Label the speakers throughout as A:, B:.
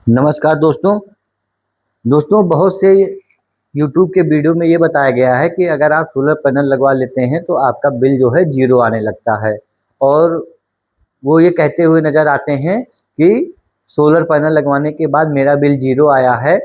A: नमस्कार दोस्तों। बहुत से यूट्यूब के वीडियो में ये बताया गया है कि अगर आप सोलर पैनल लगवा लेते हैं तो आपका बिल जो है ज़ीरो आने लगता है। और वो ये कहते हुए नज़र आते हैं कि सोलर पैनल लगवाने के बाद मेरा बिल ज़ीरो आया है,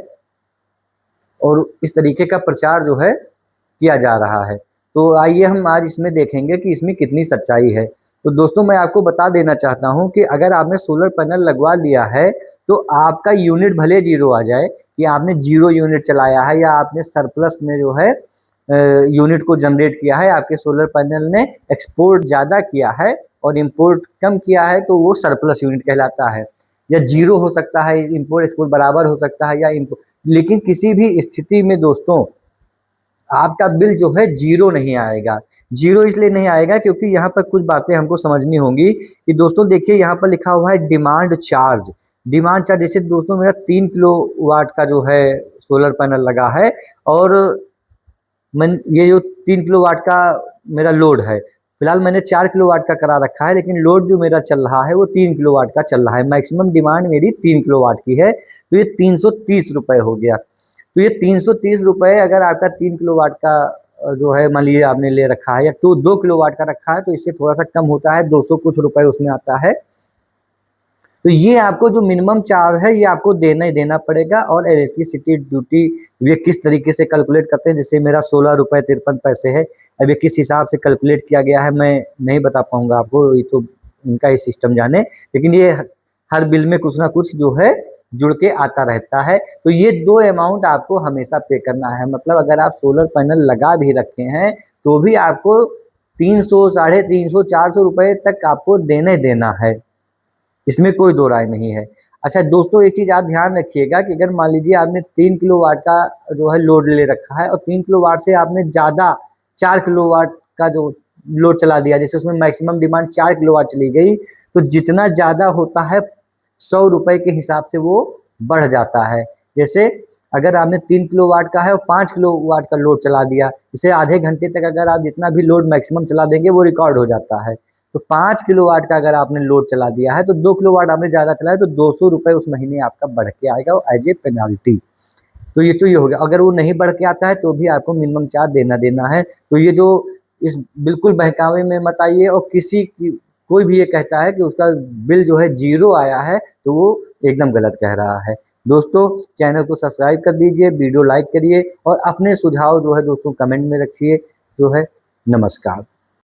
A: और इस तरीके का प्रचार जो है किया जा रहा है। तो आइए हम आज इसमें देखेंगे कि इसमें कितनी सच्चाई है। तो दोस्तों, मैं आपको बता देना चाहता हूँ कि अगर आपने सोलर पैनल लगवा लिया है तो आपका यूनिट भले ज़ीरो आ जाए, कि आपने ज़ीरो यूनिट चलाया है या आपने सरप्लस में जो है यूनिट को जनरेट किया है, आपके सोलर पैनल ने एक्सपोर्ट ज़्यादा किया है और इम्पोर्ट कम किया है, तो वो सरप्लस यूनिट कहलाता है। या ज़ीरो हो सकता है, इम्पोर्ट एक्सपोर्ट बराबर हो सकता है, या लेकिन किसी भी स्थिति में दोस्तों आपका बिल जो है ज़ीरो नहीं आएगा। ज़ीरो इसलिए नहीं आएगा क्योंकि यहाँ पर कुछ बातें हमको समझनी होंगी कि दोस्तों देखिए, यहाँ पर लिखा हुआ है डिमांड चार्ज। डिमांड चार्ज जैसे दोस्तों मेरा 3 किलोवाट का जो है सोलर पैनल लगा है, और ये जो 3 किलोवाट का मेरा लोड है, फिलहाल मैंने 4 किलोवाट का करा रखा है, लेकिन लोड जो मेरा चल रहा है वो 3 किलोवाट का चल रहा है। मैक्सिमम डिमांड मेरी 3 किलोवाट की है, तो ये 330 रुपये हो गया। तो ये 330 रुपये अगर आपका 3 किलोवाट का जो है मान लीजिए आपने ले रखा है, या तो 2 किलोवाट का रखा है, तो इससे थोड़ा सा कम होता है, 200 कुछ रुपए उसमें आता है। तो ये आपको जो मिनिमम चार्ज है ये आपको देना ही देना पड़ेगा। और इलेक्ट्रिसिटी ड्यूटी ये किस तरीके से कैलकुलेट करते हैं, जैसे मेरा 16 रुपये 53 पैसे है। अब ये किस हिसाब से कैलकुलेट किया गया है मैं नहीं बता पाऊंगा आपको, ये तो इनका ही सिस्टम जाने। लेकिन ये हर बिल में कुछ ना कुछ जो है जुड़ के आता रहता है। तो ये दो अमाउंट आपको हमेशा पे करना है। मतलब अगर आप सोलर पैनल लगा भी रखे हैं तो भी आपको 300 350 400 रुपये तक आपको देने देना है, इसमें कोई दो राय नहीं है। अच्छा दोस्तों, एक चीज़ आप ध्यान रखिएगा कि अगर मान लीजिए आपने 3 किलोवाट का जो है लोड ले रखा है, और 3 किलोवाट से आपने ज़्यादा 4 किलोवाट का जो लोड चला दिया, जैसे उसमें मैक्सिमम डिमांड 4 किलोवाट चली गई, तो जितना ज़्यादा होता है 100 रुपये के हिसाब से वो बढ़ जाता है। जैसे अगर आपने 3 किलोवाट का है और 5 किलोवाट का लोड चला दिया, इसे आधे घंटे तक अगर आप जितना भी लोड मैक्सिमम चला देंगे वो रिकॉर्ड हो जाता है। तो 5 किलोवाट का अगर आपने लोड चला दिया है, तो 2 किलोवाट आपने ज़्यादा चलाया, तो 200 रुपये उस महीने आपका बढ़ के आएगा एज ए पेनाल्टी। तो ये हो गया। अगर वो नहीं बढ़ के आता है तो भी आपको मिनिमम चार्ज देना देना है। तो ये जो इस बिल्कुल बहकावे में मत आइए, और किसी की कोई भी ये कहता है कि उसका बिल जो है ज़ीरो आया है, तो वो एकदम गलत कह रहा है। दोस्तों, चैनल को सब्सक्राइब कर दीजिए, वीडियो लाइक करिए, और अपने सुझाव जो है दोस्तों कमेंट में रखिए जो है। नमस्कार।